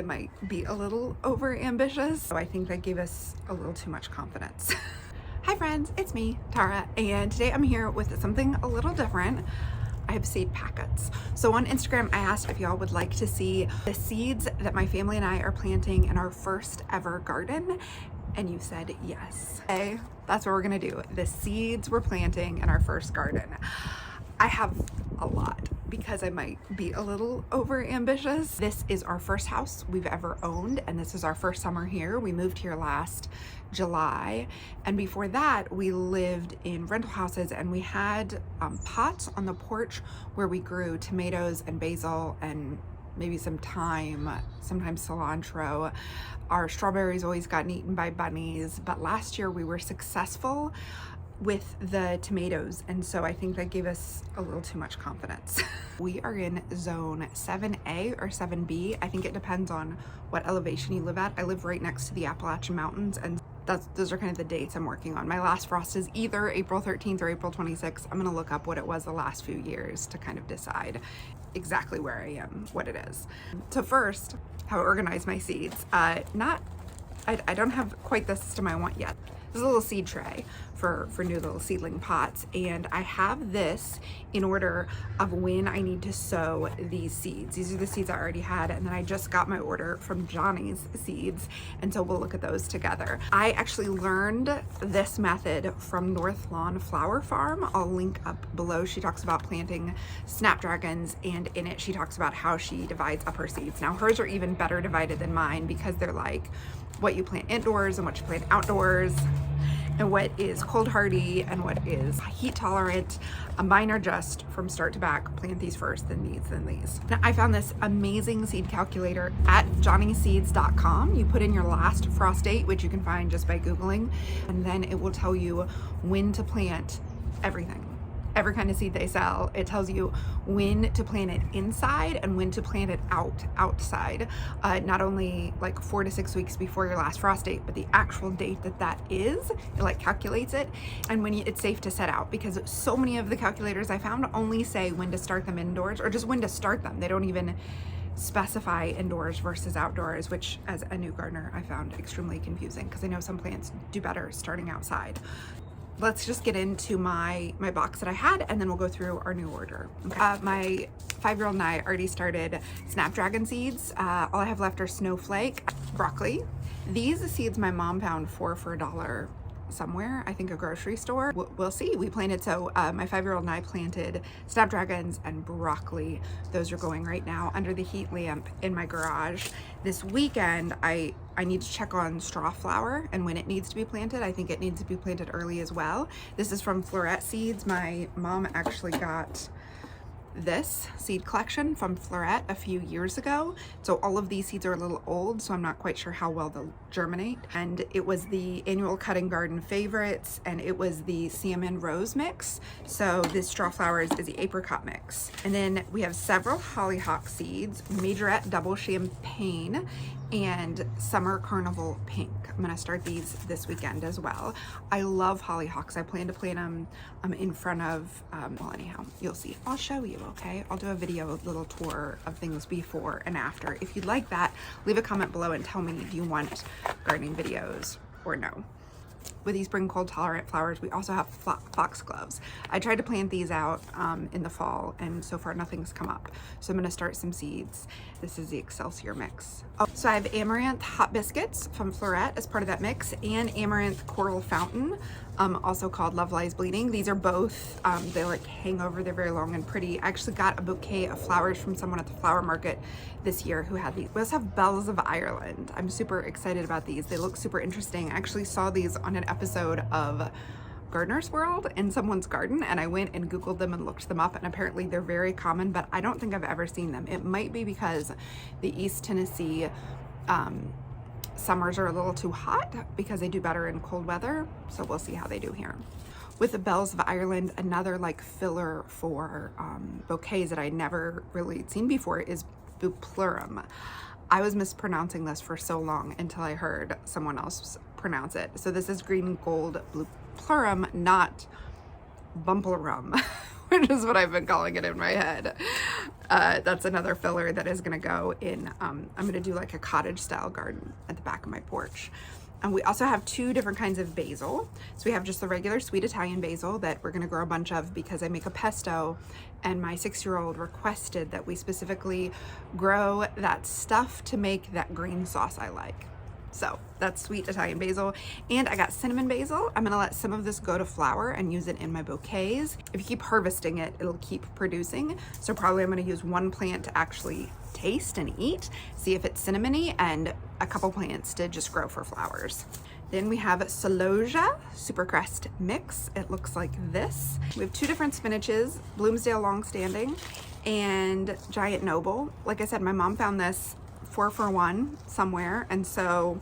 It might be a little over ambitious, so I think that gave us a little too much confidence. Hi friends, it's me, Tara, and today I'm here with something a little different. I have seed packets. So on Instagram, I asked if y'all would like to see the seeds that my family and I are planting in our first ever garden, and you said yes. Okay, that's what we're gonna do. The seeds we're planting in our first garden. I have a lot because I might be a little over ambitious. This is our first house we've ever owned, and this is our first summer here. We moved here last July, and before that we lived in rental houses, and we had pots on the porch where we grew tomatoes and basil and maybe some thyme, sometimes cilantro. Our strawberries always got eaten by bunnies, but last year we were successful with the tomatoes, and so I think that gave us a little too much confidence. We are in zone 7A or 7B. I think it depends on what elevation you live at. I live right next to the Appalachian Mountains, and those are kind of the dates I'm working on. My last frost is either April 13th or April 26th. I'm gonna look up what it was the last few years to kind of decide exactly where I am, what it is. So first, how I organize my seeds. I don't have quite the system I want yet. This is a little seed tray for new little seedling pots, and I have this in order of when I need to sow these seeds. These are the seeds I already had, and then I just got my order from Johnny's Seeds, and so we'll look at those together. I actually learned this method from North Lawn Flower Farm. I'll link up below. She talks about planting snapdragons, and in it she talks about how she divides up her seeds. Now hers are even better divided than mine because they're like what you plant indoors and what you plant outdoors, and what is cold hardy and what is heat tolerant. Mine are just from start to back, plant these first, then these, then these. Now I found this amazing seed calculator at johnnyseeds.com. You put in your last frost date, which you can find just by Googling, and then it will tell you when to plant everything. Every kind of seed they sell. It tells you when to plant it inside and when to plant it outside. Not only like 4 to 6 weeks before your last frost date, but the actual date that is. It like calculates it, and when it's safe to set out, because so many of the calculators I found only say when to start them indoors or just when to start them. They don't even specify indoors versus outdoors, which as a new gardener I found extremely confusing because I know some plants do better starting outside. Let's just get into my box that I had, and then we'll go through our new order. Okay. My 5-year-old and I already started snapdragon seeds. All I have left are snowflake, broccoli. These seeds my mom found for $1 somewhere, I think a grocery store. We'll see. We planted, so my 5-year-old and I planted snapdragons and broccoli. Those are going right now under the heat lamp in my garage. This weekend I need to check on straw flower and when it needs to be planted. I think it needs to be planted early as well. This is from Floret Seeds. My mom actually got this seed collection from Floret a few years ago, so all of these seeds are a little old, so I'm not quite sure how well they'll germinate. And it was the annual Cutting Garden favorites, and it was the salmon rose mix. So this straw flowers is the apricot mix. And then we have several hollyhock seeds, majorette double champagne, and summer carnival pink. I'm gonna start these this weekend as well. I love hollyhocks. I plan to plant them in front of, well anyhow, you'll see. I'll show you, okay? I'll do a video, a little tour of things before and after. If you'd like that, leave a comment below and tell me, do you want gardening videos or no? With these spring cold tolerant flowers, we also have foxgloves. I tried to plant these out in the fall, and so far nothing's come up. So I'm gonna start some seeds. This is the Excelsior mix. Oh, so I have amaranth hot biscuits from Floret as part of that mix, and amaranth coral fountain, also called Love Lies Bleeding. These are both, they like hang over, they're very long and pretty. I actually got a bouquet of flowers from someone at the flower market this year who had these. We also have Bells of Ireland. I'm super excited about these. They look super interesting. I actually saw these on an episode of Gardener's World in someone's garden, and I went and Googled them and looked them up, and apparently they're very common, but I don't think I've ever seen them. It might be because the East Tennessee summers are a little too hot because they do better in cold weather, so we'll see how they do here. With the Bells of Ireland, another like filler for bouquets that I never really seen before is Buplurum. I was mispronouncing this for so long until I heard someone else pronounce it. So this is green gold Buplurum, not Bumple Rum, which is what I've been calling it in my head. That's another filler that is gonna go in, I'm gonna do like a cottage style garden at the back of my porch. And we also have two different kinds of basil. So we have just the regular sweet Italian basil that we're gonna grow a bunch of because I make a pesto, and my 6-year-old requested that we specifically grow that stuff to make that green sauce I like. So that's sweet Italian basil. And I got cinnamon basil. I'm gonna let some of this go to flower and use it in my bouquets. If you keep harvesting it, it'll keep producing. So probably I'm gonna use one plant to actually taste and eat, see if it's cinnamony, and a couple plants to just grow for flowers. Then we have Celosia Supercrest Mix. It looks like this. We have two different spinaches, Bloomsdale Longstanding and Giant Noble. Like I said, my mom found this 4 for 1 somewhere, and so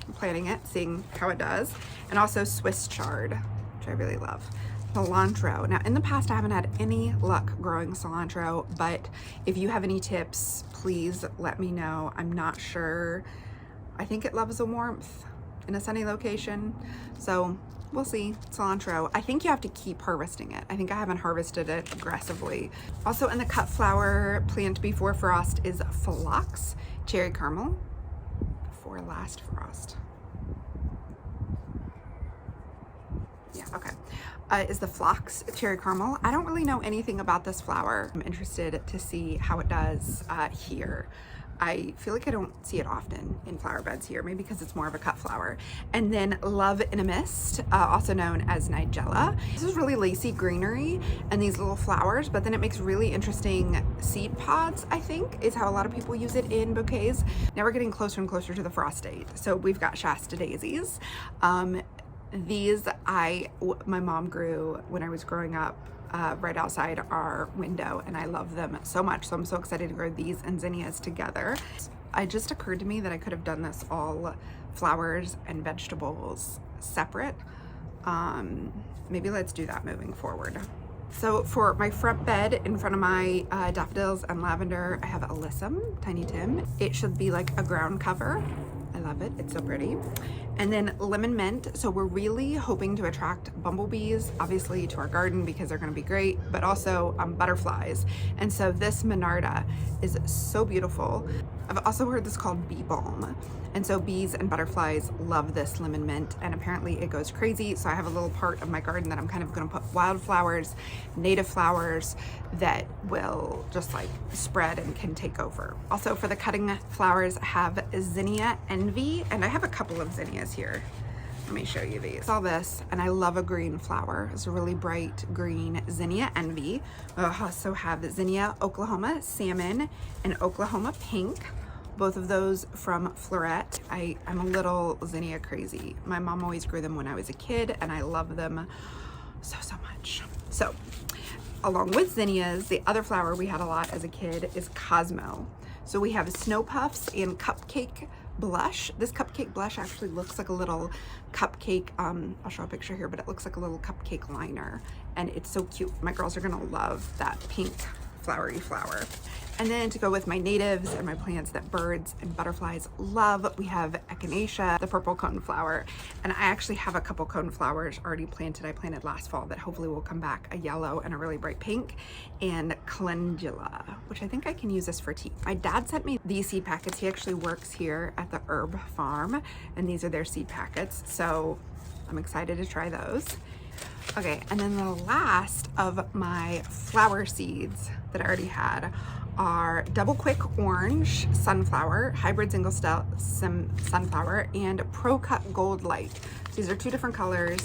I'm planting it, seeing how it does. And also Swiss chard, which I really love. Cilantro. Now in the past I haven't had any luck growing cilantro, but if you have any tips, please let me know. I'm not sure. I think it loves the warmth in a sunny location, so we'll see. Cilantro, I think you have to keep harvesting it. I think I haven't harvested it aggressively. Also in the cut flower plant before frost is Phlox Cherry Caramel before last frost. Yeah, okay. Is the Phlox Cherry Caramel. I don't really know anything about this flower. I'm interested to see how it does here. I feel like I don't see it often in flower beds here, maybe because it's more of a cut flower. And then Love in a Mist, also known as Nigella. This is really lacy greenery and these little flowers, but then it makes really interesting seed pods, I think, is how a lot of people use it in bouquets. Now we're getting closer and closer to the frost date. So we've got Shasta daisies. These my mom grew when I was growing up right outside our window, and I love them so much. So I'm so excited to grow these and zinnias together. It just occurred to me that I could have done this all flowers and vegetables separate. Maybe let's do that moving forward. So for my front bed in front of my daffodils and lavender, I have Alyssum, Tiny Tim. It should be like a ground cover. I love it, it's so pretty. And then lemon mint. So we're really hoping to attract bumblebees, obviously, to our garden because they're gonna be great, but also butterflies. And so this Monarda is so beautiful. I've also heard this called bee balm. And so bees and butterflies love this lemon mint, and apparently it goes crazy. So I have a little part of my garden that I'm kind of gonna put wildflowers, native flowers that will just like spread and can take over. Also for the cutting flowers, I have Zinnia Envy, and I have a couple of zinnias here. Let me show you these. All this, and I love a green flower. It's a really bright green Zinnia Envy. I also have Zinnia Oklahoma Salmon and Oklahoma Pink. Both of those from Floret. I'm a little zinnia crazy. My mom always grew them when I was a kid, and I love them so much. So along with zinnias, the other flower we had a lot as a kid is Cosmo. So we have Snow Puffs and Cupcake Blush. This Cupcake Blush actually looks like a little cupcake, I'll show a picture here, but it looks like a little cupcake liner, and it's so cute. My girls are gonna love that pink flowery flower. And then to go with my natives and my plants that birds and butterflies love, we have Echinacea, the purple coneflower. And I actually have a couple coneflowers already planted. I planted last fall that hopefully will come back, a yellow and a really bright pink, and calendula, which I think I can use this for tea. My dad sent me these seed packets. He actually works here at the herb farm, and these are their seed packets. So I'm excited to try those. Okay, and then the last of my flower seeds that I already had are Double Quick Orange Sunflower, Hybrid Single Stem Sunflower, and Pro Cut Gold Light. These are two different colors.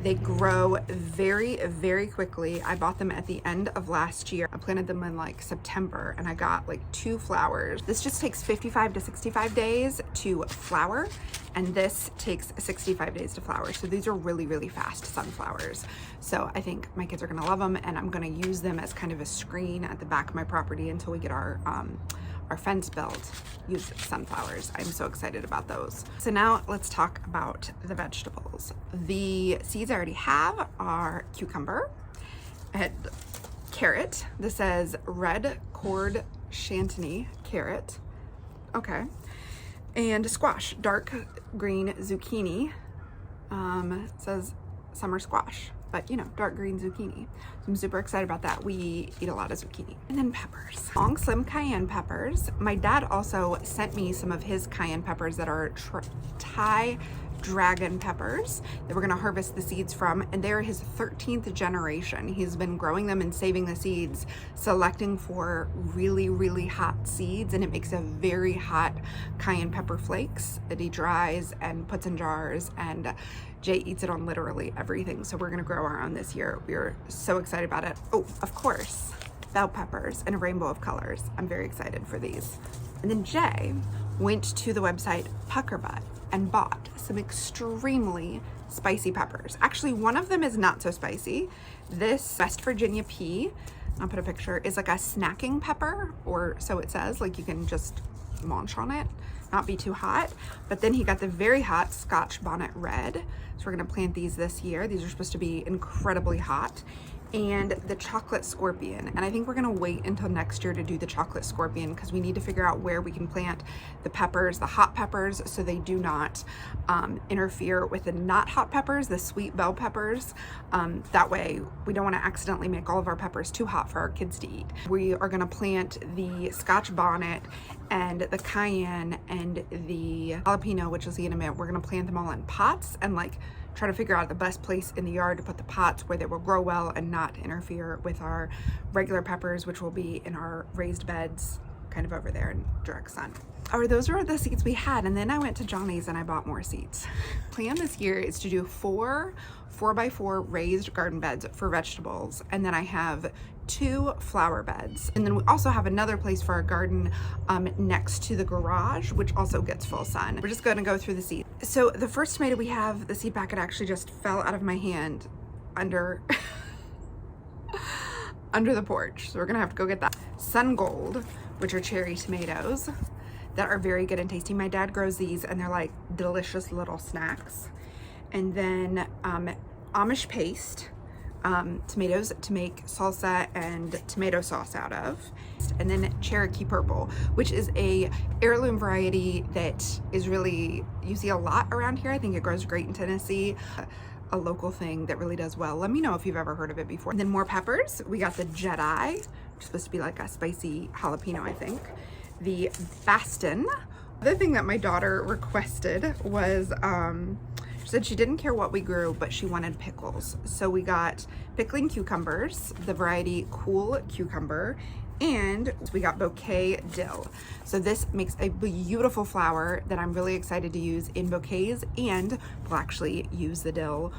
They grow very quickly. I bought them at the end of last year. I planted them in like September, and I got like 2 flowers. This just takes 55 to 65 days to flower, and this takes 65 days to flower. So these are really fast sunflowers. So I think my kids are gonna love them, and I'm gonna use them as kind of a screen at the back of my property until we get our fence built. Use sunflowers. I'm so excited about those. So now let's talk about the vegetables. The seeds I already have are cucumber and carrot. This says red cord Chantilly carrot. Okay. And squash, dark green zucchini. It says summer squash, but you know, dark green zucchini. I'm super excited about that. We eat a lot of zucchini. And then peppers. Long, slim cayenne peppers. My dad also sent me some of his cayenne peppers that are Thai dragon peppers that we're gonna harvest the seeds from, and they're his 13th generation. He's been growing them and saving the seeds, selecting for really, really hot seeds, and it makes a very hot cayenne pepper flakes that he dries and puts in jars, and Jay eats it on literally everything. So we're gonna grow our own this year. We're so excited about it. Oh, of course, bell peppers in a rainbow of colors. I'm very excited for these. And then Jay went to the website Puckerbut and bought some extremely spicy peppers. Actually, one of them is not so spicy. This West Virginia pea, I'll put a picture, is like a snacking pepper, or so it says, like you can just munch on it, not be too hot. But then he got the very hot Scotch bonnet red. So we're gonna plant these this year. These are supposed to be incredibly hot. And the chocolate scorpion. And I think we're gonna wait until next year to do the chocolate scorpion, because we need to figure out where we can plant the peppers, the hot peppers, so they do not interfere with the not hot peppers, the sweet bell peppers. That way we don't wanna accidentally make all of our peppers too hot for our kids to eat. We are gonna plant the Scotch bonnet and the cayenne and the jalapeno, which is the intimate. We're gonna plant them all in pots and like try to figure out the best place in the yard to put the pots where they will grow well and not interfere with our regular peppers, which will be in our raised beds kind of over there in direct sun. Or those are the seeds we had, and then I went to Johnny's and I bought more seeds. Plan this year is to do 4 4x4 raised garden beds for vegetables, and then I have 2 flower beds, and then we also have another place for our garden next to the garage, which also gets full sun. We're just going to go through the seeds. So the first tomato we have, the seed packet actually just fell out of my hand under under the porch, so we're gonna have to go get that. Sun Gold, which are cherry tomatoes that are very good and tasty. My dad grows these and they're like delicious little snacks. And then Amish paste, tomatoes to make salsa and tomato sauce out of. And then Cherokee Purple, which is a heirloom variety that is really, you see a lot around here. I think it grows great in Tennessee. A local thing that really does well. Let me know if you've ever heard of it before. And then more peppers. We got the Jedi, which is supposed to be like a spicy jalapeno, I think. The Bastin. The other thing that my daughter requested was, she said she didn't care what we grew, but she wanted pickles. So we got pickling cucumbers, the variety Cool Cucumber, and we got bouquet dill. So this makes a beautiful flower that I'm really excited to use in bouquets, and we'll actually use the dill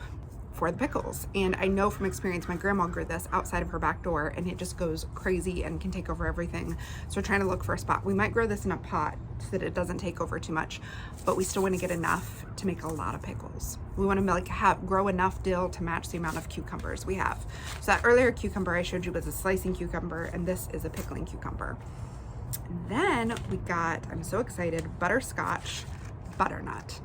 for the pickles. And I know from experience, my grandma grew this outside of her back door and it just goes crazy and can take over everything. So we're trying to look for a spot. We might grow this in a pot so that it doesn't take over too much, but we still want to get enough to make a lot of pickles. We want to like grow enough dill to match the amount of cucumbers we have. So that earlier cucumber I showed you was a slicing cucumber, and this is a pickling cucumber. And then we got, I'm so excited, butterscotch butternut.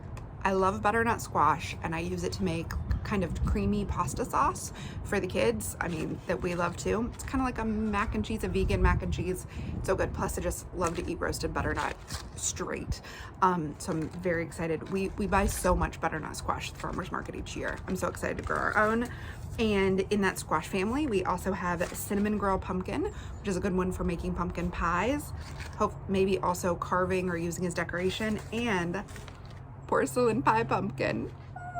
I love butternut squash, and I use it to make kind of creamy pasta sauce for the kids. I mean, that we love too. It's kind of like a mac and cheese, a vegan mac and cheese. It's so good. Plus I just love to eat roasted butternut straight. So I'm very excited. We buy so much butternut squash at the farmer's market each year. I'm so excited to grow our own. And in that squash family, we also have cinnamon girl pumpkin, which is a good one for making pumpkin pies. Hope maybe also carving or using as decoration, and porcelain pie pumpkin.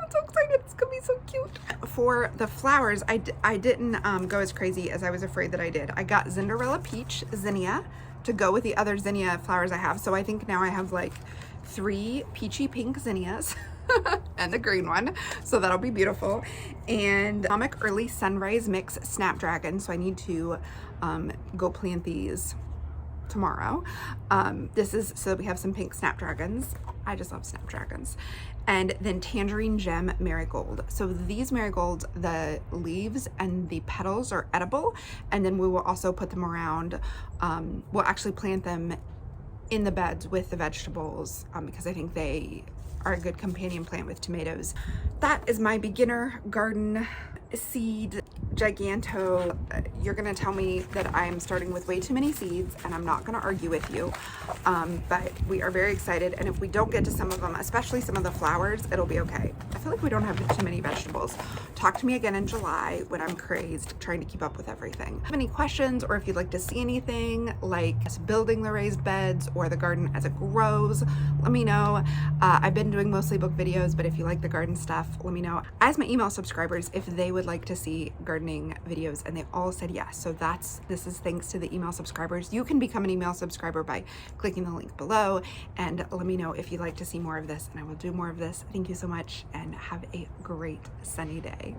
So excited, it's gonna be so cute. For the flowers, I didn't go as crazy as I was afraid that I did. I got Cinderella Peach zinnia to go with the other zinnia flowers I have. So I think now I have like 3 peachy pink zinnias and the green one. So that'll be beautiful. And Atomic Early Sunrise Mix Snapdragon. So I need to go plant these tomorrow. This is so that we have some pink snapdragons. I just love snapdragons. And then Tangerine Gem Marigold. So these marigolds, the leaves and the petals are edible, and then we will also put them around, we'll actually plant them in the beds with the vegetables, because I think they are a good companion plant with tomatoes. That is my beginner garden seed giganto. You're gonna tell me that I'm starting with way too many seeds, and I'm not gonna argue with you, but we are very excited, and if we don't get to some of them, especially some of the flowers, it'll be okay. I feel like we don't have too many vegetables. Talk to me again in July when I'm crazed trying to keep up with everything. If you have any questions, or if you'd like to see anything like us building the raised beds or the garden as it grows, let me know. I've been doing mostly book videos, but if you like the garden stuff, let me know. I asked my email subscribers if they would like to see gardening videos, and they all said yes. So this is thanks to the email subscribers. You can become an email subscriber by clicking the link below, and let me know if you'd like to see more of this, and I will do more of this. Thank you so much, and have a great sunny day.